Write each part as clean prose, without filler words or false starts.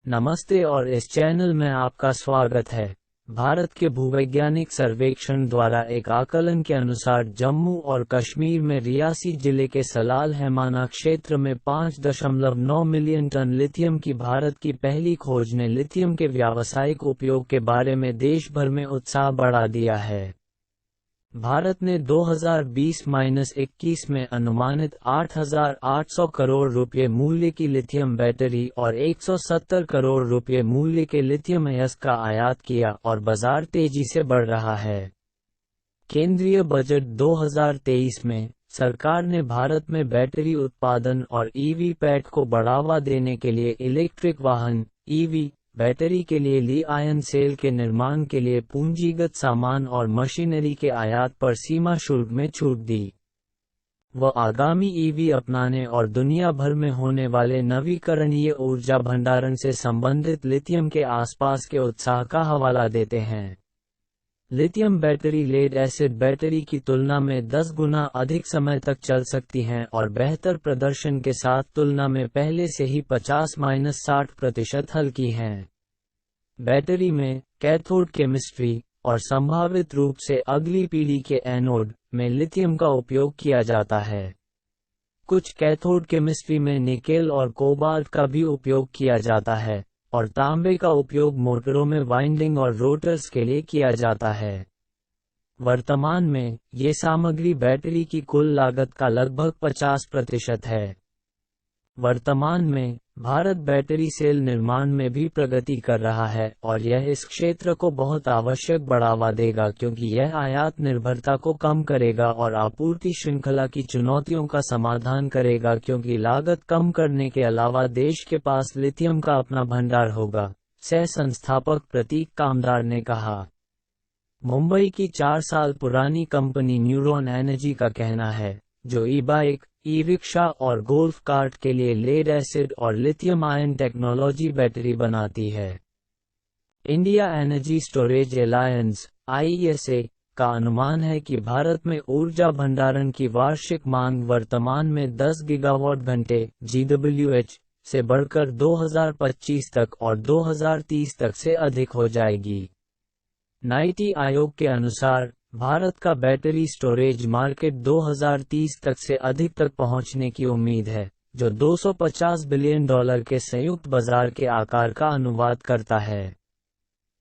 नमस्ते और इस चैनल में आपका स्वागत है। भारत के भूवैज्ञानिक सर्वेक्षण द्वारा एक आकलन के अनुसार जम्मू और कश्मीर में रियासी जिले के सलाल हैमाना क्षेत्र में 5.9 मिलियन टन लिथियम की भारत की पहली खोज ने लिथियम के व्यावसायिक उपयोग के बारे में देश भर में उत्साह बढ़ा दिया है। भारत ने 2020-21 में अनुमानित 8,800 करोड़ रुपये मूल्य की लिथियम बैटरी और 170 करोड़ रुपये मूल्य के लिथियम अयस्क का आयात किया और बाजार तेजी से बढ़ रहा है। केंद्रीय बजट 2023 में सरकार ने भारत में बैटरी उत्पादन और ईवी पैट को बढ़ावा देने के लिए इलेक्ट्रिक वाहन ईवी बैटरी के लिए ली-आयन सेल के निर्माण के लिए पूंजीगत सामान और मशीनरी के आयात पर सीमा शुल्क में छूट दी। वह आगामी ईवी अपनाने और दुनिया भर में होने वाले नवीकरणीय ऊर्जा भंडारण से संबंधित लिथियम के आसपास के उत्साह का हवाला देते हैं। Lithium battery lead acid battery की तुलना में 10 गुना अधिक समय तक चल सकती हैं और बेहतर प्रदर्शन के साथ तुलना में पहले से ही 50-60% हल्की हैं। बैटरी में कैथोड केमिस्ट्री और संभावित रूप से अगली पीढ़ी के एनोड में लिथियम का उपयोग किया जाता है। कुछ कैथोड केमिस्ट्री में निकेल और कोबाल्ट का भी उपयोग किया जाता है और तांबे का उपयोग मोटरों में वाइंडिंग और रोटर्स के लिए किया जाता है। वर्तमान में ये सामग्री बैटरी की कुल लागत का लगभग 50% है। वर्तमान में भारत बैटरी सेल निर्माण में भी प्रगति कर रहा है और यह इस क्षेत्र को बहुत आवश्यक बढ़ावा देगा क्योंकि यह आयात निर्भरता को कम करेगा और आपूर्ति श्रृंखला की चुनौतियों का समाधान करेगा क्योंकि लागत कम करने के अलावा देश के पास लिथियम का अपना भंडार होगा, सह संस्थापक प्रतीक कामदार ने कहा। मुंबई की 4 साल पुरानी कंपनी न्यूरॉन एनर्जी का कहना है, जो ई-बाइक, ई-रिक्शा और गोल्फ कार्ट के लिए लेड एसिड और लिथियम आयन टेक्नोलॉजी बैटरी बनाती है। India Energy Storage Alliance (IESA) का अनुमान है कि भारत में ऊर्जा भंडारण की वार्षिक मांग वर्तमान में 10 गीगावाट घंटे (GWH) से बढ़कर 2025 तक और 2030 तक से अधिक हो जाएगी। नीति आयोग के अनुसार भारत का बैटरी स्टोरेज मार्केट 2030 तक से अधिक तक पहुंचने की उम्मीद है, जो $250 बिलियन के संयुक्त बाजार के आकार का अनुवाद करता है।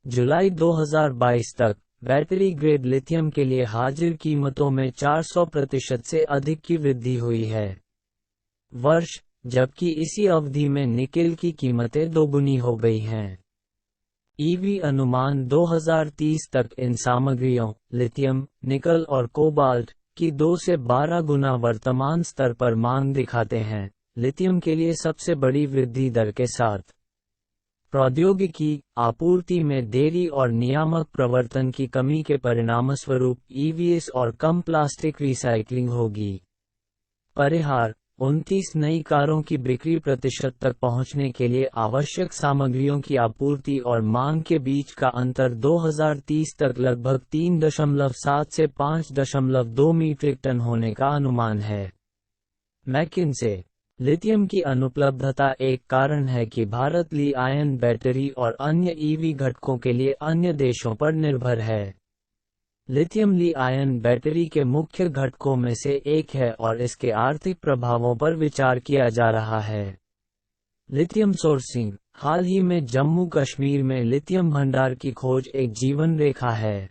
जुलाई 2022 तक बैटरी ग्रेड लिथियम के लिए हाजिर कीमतों में 400% से अधिक की वृद्धि हुई है। जबकि इसी अवधि में निकेल की कीमतें दोगुनी हो गई हैं। ईवी अनुमान 2030 तक इन सामग्रियों लिथियम, निकल और कोबाल्ट की 2 से 12 गुना वर्तमान स्तर पर मांग दिखाते हैं, लिथियम के लिए सबसे बड़ी वृद्धि दर के साथ। प्रौद्योगिकी आपूर्ति में देरी और नियामक प्रवर्तन की कमी के परिणामस्वरूप ईवीएस और कम प्लास्टिक रिसाइक्लिंग होगी। परिहार 29 नई कारों की बिक्री प्रतिशत तक पहुंचने के लिए आवश्यक सामग्रियों की आपूर्ति और मांग के बीच का अंतर 2030 तक लगभग 3.7 से 5.2 मीट्रिक टन होने का अनुमान है। मैकिन्से लिथियम की अनुपलब्धता एक कारण है कि भारत ली-आयन बैटरी और अन्य ईवी घटकों के लिए अन्य देशों पर निर्भर है। लिथियम ली-आयन बैटरी के मुख्य घटकों में से एक है और इसके आर्थिक प्रभावों पर विचार किया जा रहा है। लिथियम सोर्सिंग हाल ही में जम्मू कश्मीर में लिथियम भंडार की खोज एक जीवन रेखा है।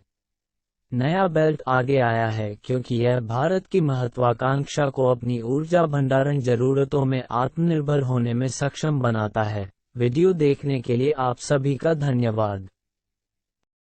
नया बेल्ट आगे आया है क्योंकि यह भारत की महत्वाकांक्षा को अपनी ऊर्जा भंडारण जरूरतों में आत्मनिर्भर होने में सक्षम बनाता है। वीडियो देखने के लिए आप सभी का धन्यवाद।